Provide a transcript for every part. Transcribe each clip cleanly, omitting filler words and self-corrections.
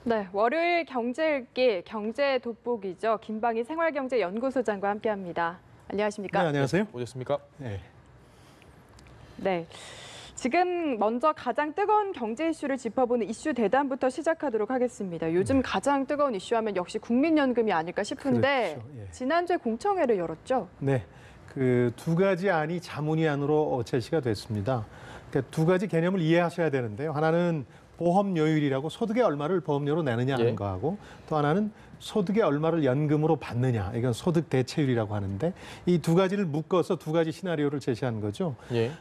네, 월요일 경제읽기 경제 돋보기죠. 김방희 생활경제연구소장과 함께합니다. 안녕하십니까? 네, 안녕하세요. 오셨습니까? 네. 네. 지금 먼저 가장 뜨거운 경제 이슈를 짚어보는 이슈 대담부터 시작하도록 하겠습니다. 요즘 가장 뜨거운 이슈하면 역시 국민연금이 아닐까 싶은데 그렇죠. 예. 지난주에 공청회를 열었죠. 네, 그 두 가지 안이 자문위안으로 제시가 됐습니다. 그러니까 두 가지 개념을 이해하셔야 되는데요. 하나는 보험료율이라고 소득의 얼마를 보험료로 내느냐 하는 예. 거하고 또 하나는 소득의 얼마를 연금으로 받느냐, 이건 소득 대체율이라고 하는데 이 두 가지를 묶어서 두 가지 시나리오를 제시한 거죠. 예.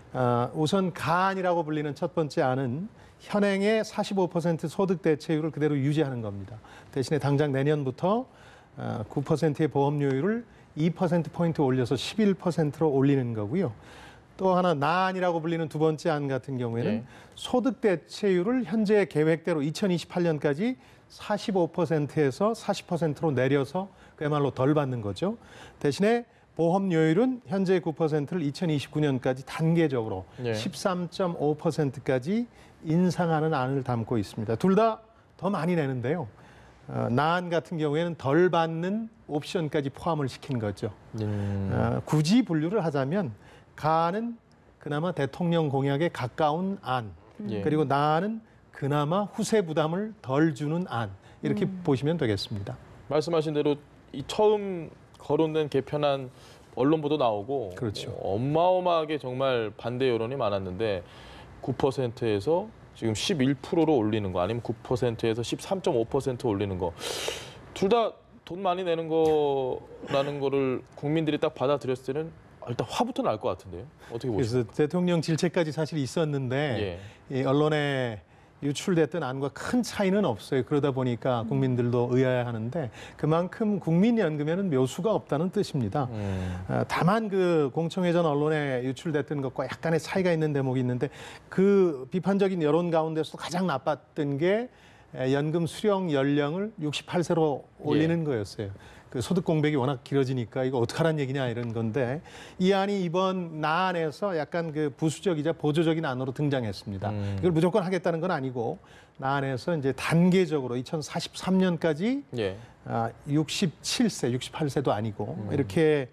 우선 가안이라고 불리는 첫 번째 안은 현행의 45% 소득 대체율을 그대로 유지하는 겁니다. 대신에 당장 내년부터 9%의 보험료율을 2%포인트 올려서 11%로 올리는 거고요. 또 하나 나안이라고 불리는 두 번째 안 같은 경우에는 예. 소득 대체율을 현재 계획대로 2028년까지 45%에서 40%로 내려서 그야말로 덜 받는 거죠. 대신에 보험료율은 현재 9%를 2029년까지 단계적으로 예. 13.5%까지 인상하는 안을 담고 있습니다. 둘 다 더 많이 내는데요. 나안 같은 경우에는 덜 받는 옵션까지 포함을 시킨 거죠. 굳이 분류를 하자면 가안은 그나마 대통령 공약에 가까운 안, 예. 그리고 나안은 그나마 후세 부담을 덜 주는 안, 이렇게 보시면 되겠습니다. 말씀하신 대로 이 처음 거론된 개편안 언론 보도 나오고 그렇죠. 어마어마하게 정말 반대 여론이 많았는데 9%에서 지금 11%로 올리는 거 아니면 9%에서 13.5% 올리는 거 둘 다 돈 많이 내는 거라는 거를 국민들이 딱 받아들였을 때는 일단 화부터 날 것 같은데요. 어떻게 보십니까? 그래서 대통령 질책까지 사실 있었는데 이 언론에 유출됐던 안과 큰 차이는 없어요. 그러다 보니까 국민들도 의아해하는데 그만큼 국민연금에는 묘수가 없다는 뜻입니다. 다만 그 공청회 전 언론에 유출됐던 것과 약간의 차이가 있는 대목이 있는데 그 비판적인 여론 가운데서 가장 나빴던 게 연금 수령 연령을 68세로 올리는 거였어요. 그 소득 공백이 워낙 길어지니까 이거 어떡하란 얘기냐 이런 건데 이 안이 이번 나안에서 약간 그 부수적이자 보조적인 안으로 등장했습니다. 이걸 무조건 하겠다는 건 아니고 나안에서 이제 단계적으로 2043년까지 예. 67세, 68세도 아니고 이렇게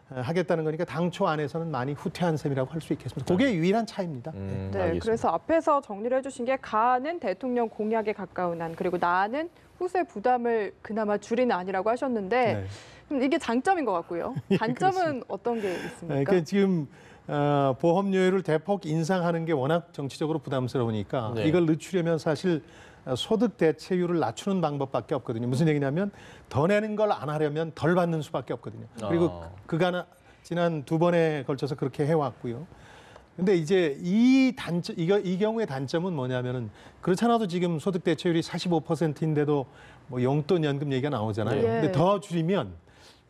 하겠다는 거니까 당초 안에서는 많이 후퇴한 셈이라고 할 수 있겠습니다. 그게 유일한 차이입니다. 네, 알겠습니다. 그래서 앞에서 정리를 해주신 게 가안은 대통령 공약에 가까운 안, 그리고 나안은 후세 부담을 그나마 줄이는 안이라고 하셨는데 네. 그럼 이게 장점인 것 같고요. 단점은 어떤 게 있습니까? 그러니까 지금 보험료율을 대폭 인상하는 게 워낙 정치적으로 부담스러우니까 네. 이걸 늦추려면 사실 소득 대체율을 낮추는 방법밖에 없거든요. 무슨 얘기냐면 더 내는 걸 안 하려면 덜 받는 수밖에 없거든요. 그리고 그간 지난 두 번에 걸쳐서 그렇게 해왔고요. 근데 이제 이 경우의 단점은 뭐냐면은 그렇잖아도 지금 소득 대체율이 45%인데도 뭐 용돈 연금 얘기가 나오잖아요. 예. 근데 더 줄이면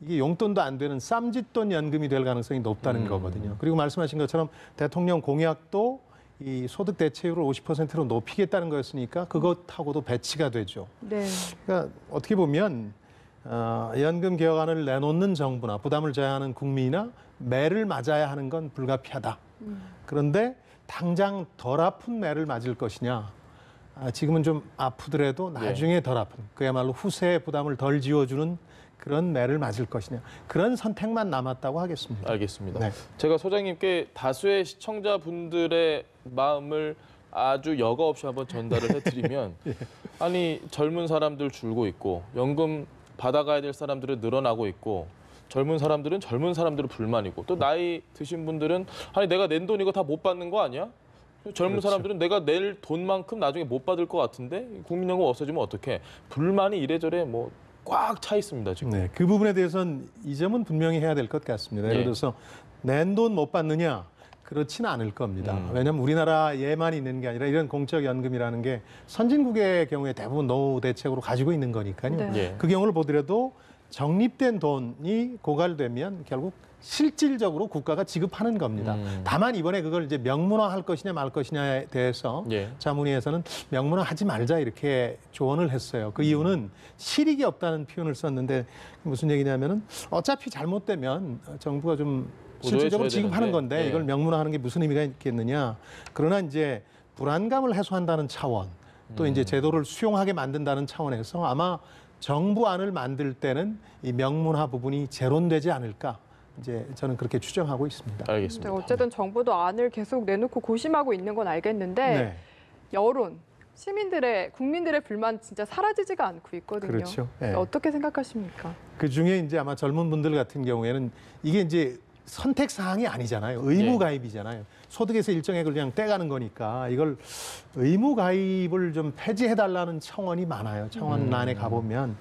이게 용돈도 안 되는 쌈짓돈 연금이 될 가능성이 높다는 거거든요. 그리고 말씀하신 것처럼 대통령 공약도 이 소득 대체율을 50%로 높이겠다는 거였으니까 그것하고도 배치가 되죠. 네. 그러니까 어떻게 보면 연금 개혁안을 내놓는 정부나 부담을 져야 하는 국민이나 매를 맞아야 하는 건 불가피하다. 그런데 당장 덜 아픈 매를 맞을 것이냐. 지금은 좀 아프더라도 나중에 덜 아픈, 그야말로 후세의 부담을 덜 지워주는 그런 매를 맞을 것이냐. 그런 선택만 남았다고 하겠습니다. 알겠습니다. 네. 제가 소장님께 다수의 시청자분들의 마음을 아주 여과 없이 한번 전달을 해드리면 아니 젊은 사람들 줄고 있고 연금 받아가야 될 사람들은 늘어나고 있고 젊은 사람들은 젊은 사람들은 불만이고 또 나이 드신 분들은 아니 내가 낸 돈 이거 다 못 받는 거 아니야? 젊은 그렇죠. 사람들은 내가 낼 돈만큼 나중에 못 받을 것 같은데 국민연금 없어지면 어떡해? 불만이 이래저래 뭐 꽉 차 있습니다 지금. 네, 그 부분에 대해서는 이 점은 분명히 해야 될 것 같습니다. 예를 예. 들어서 낸 돈 못 받느냐? 그렇지는 않을 겁니다. 왜냐하면 우리나라에만 있는 게 아니라 이런 공적연금이라는 게 선진국의 경우에 대부분 노후 대책으로 가지고 있는 거니까요. 네. 예. 그 경우를 보더라도 적립된 돈이 고갈되면 결국 실질적으로 국가가 지급하는 겁니다. 다만 이번에 그걸 이제 명문화할 것이냐 말 것이냐에 대해서 예. 자문위에서는 명문화하지 말자 이렇게 조언을 했어요. 그 이유는 실익이 없다는 표현을 썼는데 무슨 얘기냐면은 어차피 잘못되면 정부가 좀 실질적으로 보조해줘야 지급하는 되는데. 건데 예. 이걸 명문화하는 게 무슨 의미가 있겠느냐. 그러나 이제 불안감을 해소한다는 차원, 또 이제 제도를 수용하게 만든다는 차원에서 아마 정부안을 만들 때는 이 명문화 부분이 제론되지 않을까. 이제 저는 그렇게 추정하고 있습니다. 알겠습니다. 어쨌든 정부도 안을 계속 내놓고 고심하고 있는 건 알겠는데 네. 여론, 국민들의 불만 진짜 사라지지가 않고 있거든요. 그렇죠. 네. 어떻게 생각하십니까? 그 중에 이제 아마 젊은 분들 같은 경우에는 이게 이제 선택 사항이 아니잖아요. 의무 가입이잖아요. 소득에서 일정액을 그냥 떼가는 거니까 이걸 의무 가입을 좀 폐지해 달라는 청원이 많아요. 청원란에 가보면.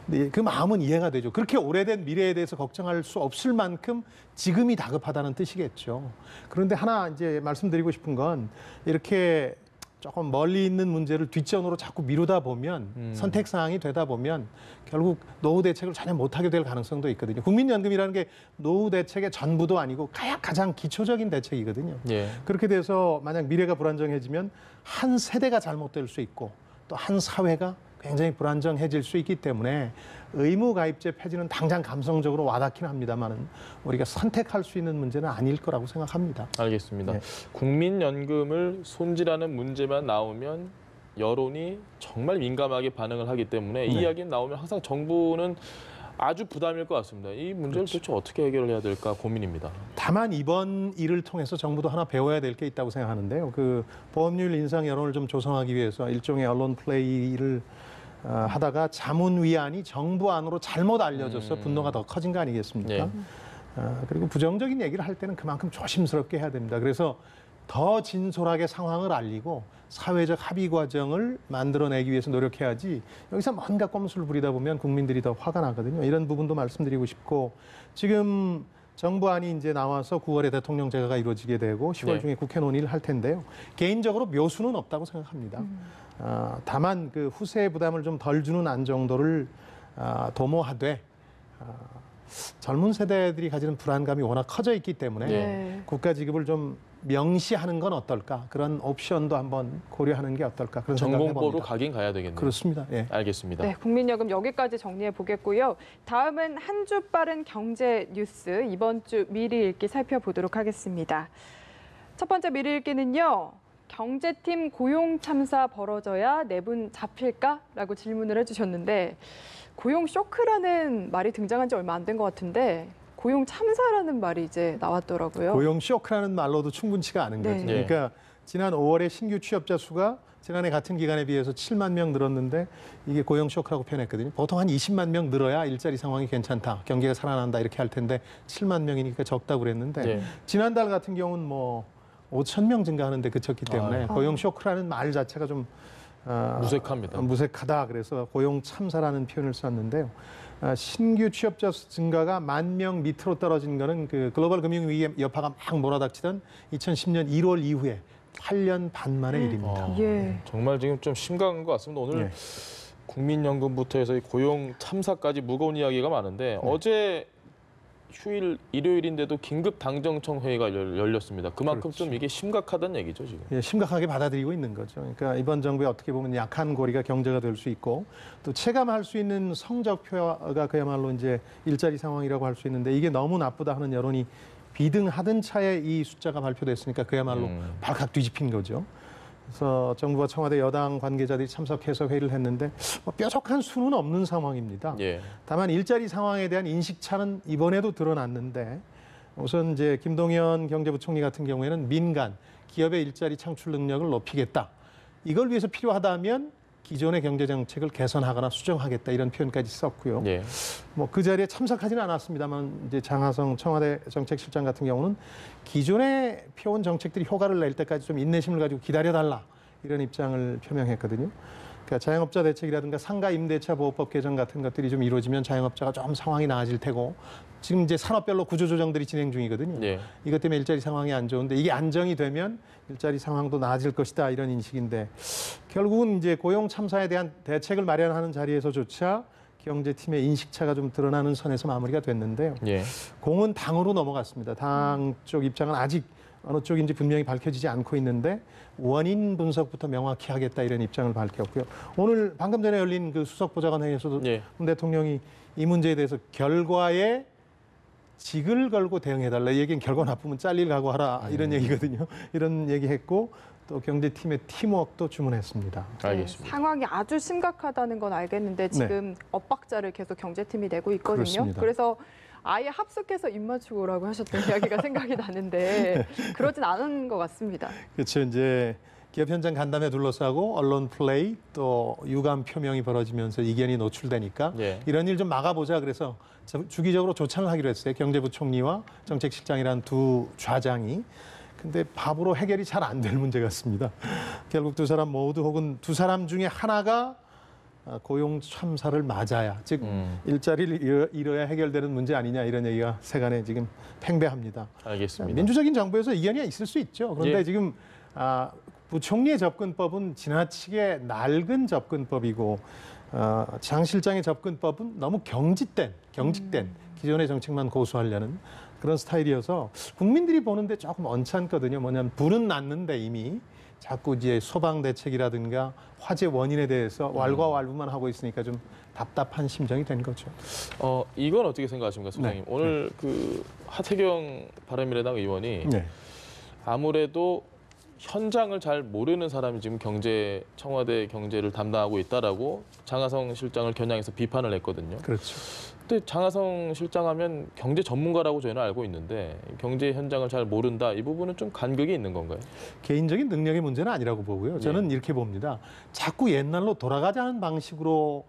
근데 그 마음은 이해가 되죠. 그렇게 오래된 미래에 대해서 걱정할 수 없을 만큼 지금이 다급하다는 뜻이겠죠. 그런데 하나 이제 말씀드리고 싶은 건 이렇게 조금 멀리 있는 문제를 뒷전으로 자꾸 미루다 보면 선택 사항이 되다 보면 결국 노후 대책을 전혀 못하게 될 가능성도 있거든요. 국민연금이라는 게 노후 대책의 전부도 아니고 가장 기초적인 대책이거든요. 예. 그렇게 돼서 만약 미래가 불안정해지면 한 세대가 잘못될 수 있고 또 한 사회가 굉장히 불안정해질 수 있기 때문에 의무 가입제 폐지는 당장 감성적으로 와닿긴 합니다만은 우리가 선택할 수 있는 문제는 아닐 거라고 생각합니다. 알겠습니다. 네. 국민연금을 손질하는 문제만 나오면 여론이 정말 민감하게 반응을 하기 때문에 이 네. 이야기 나오면 항상 정부는 아주 부담일 것 같습니다. 이 문제를 도대체 어떻게 해결을 해야 될까 고민입니다. 다만 이번 일을 통해서 정부도 하나 배워야 될 게 있다고 생각하는데요. 그 보험료율 인상 여론을 좀 조성하기 위해서 일종의 언론 플레이를 하다가 자문위안이 정부 안으로 잘못 알려져서 분노가 더 커진 거 아니겠습니까? 네. 그리고 부정적인 얘기를 할 때는 그만큼 조심스럽게 해야 됩니다. 그래서 더 진솔하게 상황을 알리고 사회적 합의 과정을 만들어내기 위해서 노력해야지 여기서 뭔가 꼼수를 부리다 보면 국민들이 더 화가 나거든요. 이런 부분도 말씀드리고 싶고 지금 정부안이 이제 나와서 9월에 대통령 제가가 이루어지게 되고 10월 네. 중에 국회 논의를 할 텐데요. 개인적으로 묘수는 없다고 생각합니다. 다만 그 후세의 부담을 좀 덜 주는 안 정도를 도모하되 젊은 세대들이 가지는 불안감이 워낙 커져 있기 때문에 네. 국가 지급을 좀 명시하는 건 어떨까? 그런 옵션도 한번 고려하는 게 어떨까? 그런 생각을 전공법으로 해봅니다. 가긴 가야 되겠네요. 그렇습니다. 예. 알겠습니다. 네, 국민연금 여기까지 정리해 보겠고요. 다음은 한 주 빠른 경제 뉴스 이번 주 미리 읽기 살펴보도록 하겠습니다. 첫 번째 미리 읽기는요. 경제팀 고용 참사 벌어져야 내분 잡힐까?라고 질문을 해주셨는데 고용 쇼크라는 말이 등장한 지 얼마 안 된 것 같은데 고용 참사라는 말이 이제 나왔더라고요. 고용 쇼크라는 말로도 충분치가 않은 네. 거죠. 네. 그러니까 지난 5월에 신규 취업자 수가 지난해 같은 기간에 비해서 7만 명 늘었는데 이게 고용 쇼크라고 표현했거든요. 보통 한 20만 명 늘어야 일자리 상황이 괜찮다, 경기가 살아난다 이렇게 할 텐데 7만 명이니까 적다고 그랬는데 네. 지난달 같은 경우는 뭐 5천 명 증가하는데 그쳤기 때문에 고용 쇼크라는 말 자체가 좀 무색합니다. 무색하다. 그래서 고용 참사라는 표현을 썼는데요. 신규 취업자 수 증가가 10,000명 밑으로 떨어진 거는 그 글로벌 금융위기의 여파가 막 몰아닥치던 2010년 1월 이후에 8년 반 만의 일입니다. 예. 정말 지금 좀 심각한 것 같습니다. 오늘 예. 국민연금부터 해서 이 고용 참사까지 무거운 이야기가 많은데 어제 휴일 일요일인데도 긴급 당정청 회의가 열렸습니다. 그만큼 좀 이게 심각하다는 얘기죠 지금. 예, 심각하게 받아들이고 있는 거죠. 그러니까 이번 정부에 어떻게 보면 약한 고리가 경제가 될 수 있고 또 체감할 수 있는 성적표가 그야말로 이제 일자리 상황이라고 할 수 있는데 이게 너무 나쁘다 하는 여론이 비등하던 차에 이 숫자가 발표됐으니까 그야말로 발칵 뒤집힌 거죠. 그래서 정부와 청와대 여당 관계자들이 참석해서 회의를 했는데 뭐 뾰족한 수는 없는 상황입니다. 예. 다만 일자리 상황에 대한 인식차는 이번에도 드러났는데 우선 이제 김동연 경제부총리 같은 경우에는 민간 기업의 일자리 창출 능력을 높이겠다. 이걸 위해서 필요하다면 기존의 경제 정책을 개선하거나 수정하겠다 이런 표현까지 썼고요. 예. 뭐 그 자리에 참석하지는 않았습니다만 이제 장하성 청와대 정책실장 같은 경우는 기존에 펴온 정책들이 효과를 낼 때까지 좀 인내심을 가지고 기다려달라 이런 입장을 표명했거든요. 그러니까 자영업자 대책이라든가 상가 임대차 보호법 개정 같은 것들이 좀 이루어지면 자영업자가 좀 상황이 나아질 테고 지금 이제 산업별로 구조조정들이 진행 중이거든요. 예. 이것 때문에 일자리 상황이 안 좋은데 이게 안정이 되면 일자리 상황도 나아질 것이다 이런 인식인데 결국은 이제 고용 참사에 대한 대책을 마련하는 자리에서조차 경제팀의 인식차가 좀 드러나는 선에서 마무리가 됐는데요. 예. 공은 당으로 넘어갔습니다. 당 쪽 입장은 아직 어느 쪽인지 분명히 밝혀지지 않고 있는데 원인 분석부터 명확히 하겠다 이런 입장을 밝혔고요. 오늘 방금 전에 열린 그 수석보좌관 회의에서도 예. 문 대통령이 이 문제에 대해서 결과에 직을 걸고 대응해달라. 이 얘기는 결과 나쁘면 잘릴 각오하라 이런 얘기거든요. 이런 얘기했고 또 경제팀의 팀워크도 주문했습니다. 알겠습니다. 상황이 아주 심각하다는 건 알겠는데 지금 엇박자를 계속 경제팀이 내고 있거든요. 그렇습니다. 그래서 아예 합숙해서 입 맞추고 오라고 하셨던 이야기가 생각이 나는데 그러진 않은 것 같습니다. 그렇죠. 이제 기업 현장 간담회 둘러싸고 언론 플레이 또 유감 표명이 벌어지면서 이견이 노출되니까 예. 이런 일 좀 막아보자 그래서 주기적으로 조찬을 하기로 했어요. 경제부총리와 정책실장이란 두 좌장이. 근데 밥으로 해결이 잘 안 될 문제 같습니다. 결국 두 사람 모두 혹은 두 사람 중에 하나가 고용 참사를 맞아야 즉 일자리를 잃어야 해결되는 문제 아니냐 이런 얘기가 세간에 지금 팽배합니다. 알겠습니다. 민주적인 정부에서 이견이 있을 수 있죠. 그런데 예. 지금 부총리의 접근법은 지나치게 낡은 접근법이고 장 실장의 접근법은 너무 경직된 기존의 정책만 고수하려는 그런 스타일이어서 국민들이 보는데 조금 언짢거든요. 뭐냐면 불은 났는데 이미 자꾸 이제 소방 대책이라든가 화재 원인에 대해서 왈가왈부만 하고 있으니까 좀 답답한 심정이 된 거죠. 이건 어떻게 생각하십니까, 소장님? 네. 오늘 그 하태경 바른미래당 의원이 네. 아무래도 현장을 잘 모르는 사람이 지금 청와대 경제를 담당하고 있다라고 장하성 실장을 겨냥해서 비판을 했거든요. 그렇죠. 근데 장하성 실장 하면 경제 전문가라고 저희는 알고 있는데 경제 현장을 잘 모른다. 이 부분은 좀 간극이 있는 건가요? 개인적인 능력의 문제는 아니라고 보고요. 저는 이렇게 봅니다. 자꾸 옛날로 돌아가자는 방식으로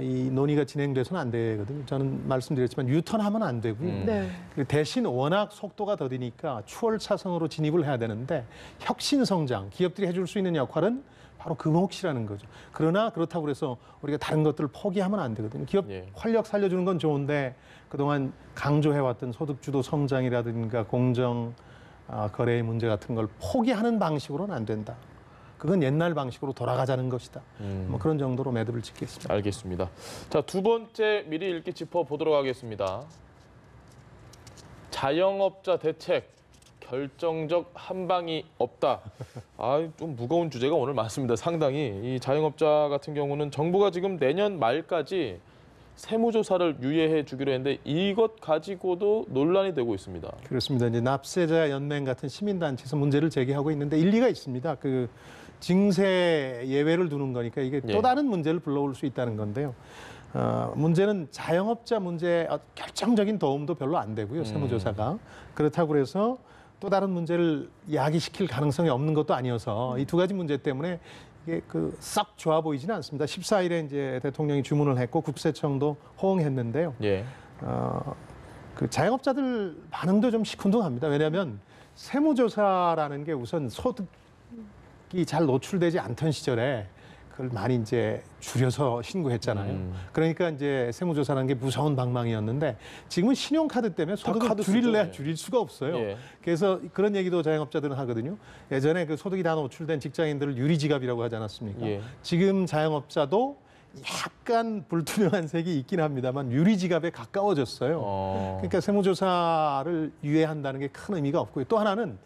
이 논의가 진행돼서는 안 되거든요. 저는 말씀드렸지만 유턴하면 안 되고요. 네. 대신 워낙 속도가 더디니까 추월 차선으로 진입을 해야 되는데 혁신 성장, 기업들이 해줄 수 있는 역할은 바로 그 몫이라는 거죠. 그러나 그렇다고 해서 우리가 다른 것들을 포기하면 안 되거든요. 기업 활력 살려주는 건 좋은데 그동안 강조해왔던 소득주도 성장이라든가 공정 거래의 문제 같은 걸 포기하는 방식으로는 안 된다. 그건 옛날 방식으로 돌아가자는 것이다. 뭐 그런 정도로 매듭을 짓겠습니다. 알겠습니다. 자, 두 번째 미리 읽기 짚어보도록 하겠습니다. 자영업자 대책. 결정적 한방이 없다. 좀 무거운 주제가 오늘 많습니다. 상당히 이 자영업자 같은 경우는 정부가 지금 내년 말까지 세무조사를 유예해 주기로 했는데 이것 가지고도 논란이 되고 있습니다. 그렇습니다. 이제 납세자 연맹 같은 시민단체에서 문제를 제기하고 있는데 일리가 있습니다. 그 증세 예외를 두는 거니까 이게 또 다른 문제를 불러올 수 있다는 건데요. 문제는 자영업자 문제에 결정적인 도움도 별로 안 되고요. 세무조사가. 그렇다고 해서 또 다른 문제를 야기시킬 가능성이 없는 것도 아니어서 이 두 가지 문제 때문에 이게 싹 좋아 보이지는 않습니다. 14일에 이제 대통령이 주문을 했고 국세청도 호응했는데요. 그 자영업자들 반응도 좀 시큰둥합니다. 왜냐하면 세무조사라는 게 우선 소득이 잘 노출되지 않던 시절에 그걸 많이 이제 줄여서 신고했잖아요. 그러니까 이제 세무조사라는 게 무서운 방망이였는데 지금은 신용카드 때문에 소득을 줄일 수가 없어요. 그래서 그런 얘기도 자영업자들은 하거든요. 예전에 그 소득이 다 노출된 직장인들을 유리지갑이라고 하지 않았습니까? 지금 자영업자도 약간 불투명한 색이 있긴 합니다만 유리지갑에 가까워졌어요. 그러니까 세무조사를 유예한다는 게 큰 의미가 없고요. 또 하나는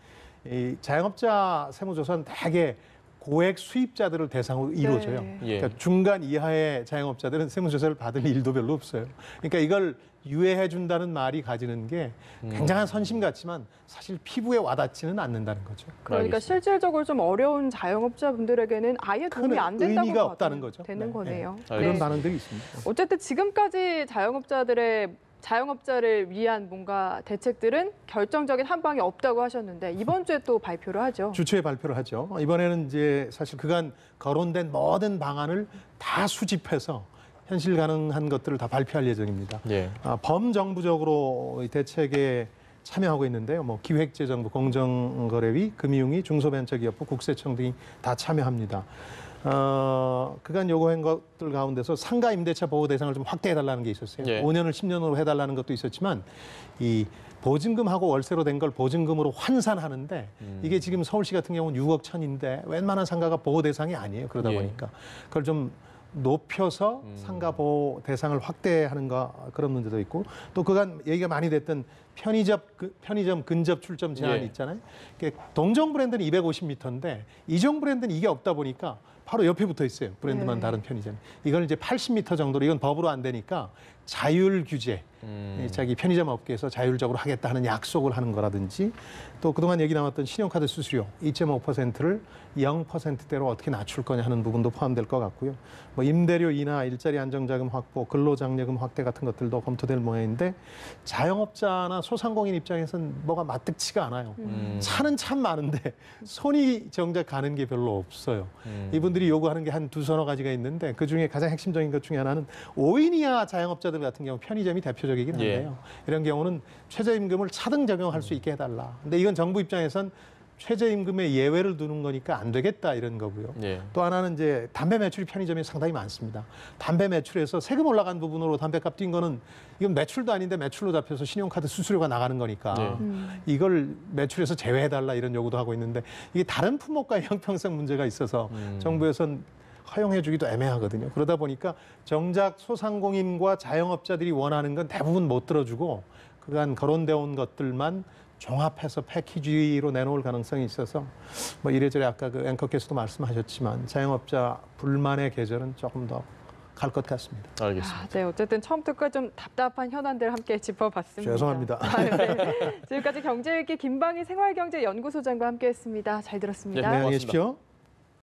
이 자영업자 세무조사는 대개 고액 수입자들을 대상으로 이루어져요. 그러니까 중간 이하의 자영업자들은 세무조사를 받을 일도 별로 없어요. 그러니까 이걸 유예해 준다는 말이 가지는 게 굉장한 선심 같지만 사실 피부에 와닿지는 않는다는 거죠. 그러니까 알겠습니다. 실질적으로 좀 어려운 자영업자분들에게는 아예 도움이 안 된다고 의미가 없다는 거죠. 되는 거네요. 그런 반응들이 있습니다. 어쨌든 지금까지 자영업자를 위한 뭔가 대책들은 결정적인 한방이 없다고 하셨는데 이번 주에 또 발표를 하죠. 주초에 발표를 하죠. 이번에는 이제 사실 그간 거론된 모든 방안을 다 수집해서 현실 가능한 것들을 다 발표할 예정입니다. 범정부적으로 이 대책에 참여하고 있는데요. 뭐 기획재정부, 공정거래위, 금융위, 중소벤처기업부, 국세청 등이 다 참여합니다. 그간 요구한 것들 가운데서 상가 임대차 보호 대상을 좀 확대해달라는 게 있었어요. 5년을 10년으로 해달라는 것도 있었지만 이 보증금하고 월세로 된 걸 보증금으로 환산하는데 이게 지금 서울시 같은 경우는 6억 천인데 웬만한 상가가 보호 대상이 아니에요. 그러다 보니까 그걸 좀 높여서 상가 보호 대상을 확대하는 거 그런 문제도 있고 또 그간 얘기가 많이 됐던 편의점 근접 출점 제한이 예. 있잖아요. 동종 브랜드는 250m인데 이종 브랜드는 이게 없다 보니까 바로 옆에 붙어 있어요. 브랜드만 네. 다른 편의점. 이걸 이제 80m 정도로 이건 법으로 안 되니까 자율 규제. 자기 편의점 업계에서 자율적으로 하겠다 하는 약속을 하는 거라든지 또 그동안 얘기 나왔던 신용카드 수수료 2.5%를 0%대로 어떻게 낮출 거냐 하는 부분도 포함될 것 같고요. 뭐 임대료 인하, 일자리 안정자금 확보, 근로장려금 확대 같은 것들도 검토될 모양인데 자영업자나 소상공인 입장에서는 뭐가 마뜩치가 않아요. 차는 참 많은데 손이 정작 가는 게 별로 없어요. 이분들이 요구하는 게 한 두서너 가지가 있는데 그중에 가장 핵심적인 것 중에 하나는 5인 이하 자영업자들 같은 경우 편의점이 대표적이긴 한데요. 이런 경우는 최저임금을 차등 적용할 수 있게 해달라. 근데 이건 정부 입장에선 최저임금에 예외를 두는 거니까 안 되겠다 이런 거고요. 예. 또 하나는 이제 담배 매출이 편의점에 상당히 많습니다. 담배 매출에서 세금 올라간 부분으로 담배값 뛴 거는 이건 매출도 아닌데 매출로 잡혀서 신용카드 수수료가 나가는 거니까 이걸 매출에서 제외해달라 이런 요구도 하고 있는데 이게 다른 품목과의 형평성 문제가 있어서 정부에선 허용해주기도 애매하거든요. 그러다 보니까 정작 소상공인과 자영업자들이 원하는 건 대부분 못 들어주고 그간 거론되어 온 것들만 종합해서 패키지로 내놓을 가능성이 있어서 뭐 이래저래 아까 그 앵커께서도 말씀하셨지만 자영업자 불만의 계절은 조금 더 갈 것 같습니다. 알겠습니다. 네, 어쨌든 처음부터 끝까지 좀 답답한 현안들 함께 짚어봤습니다. 죄송합니다. 네. 지금까지 경제일기 김방희 생활경제연구소장과 함께했습니다. 잘 들었습니다. 네, 안녕히 고맙습니다. 계십시오.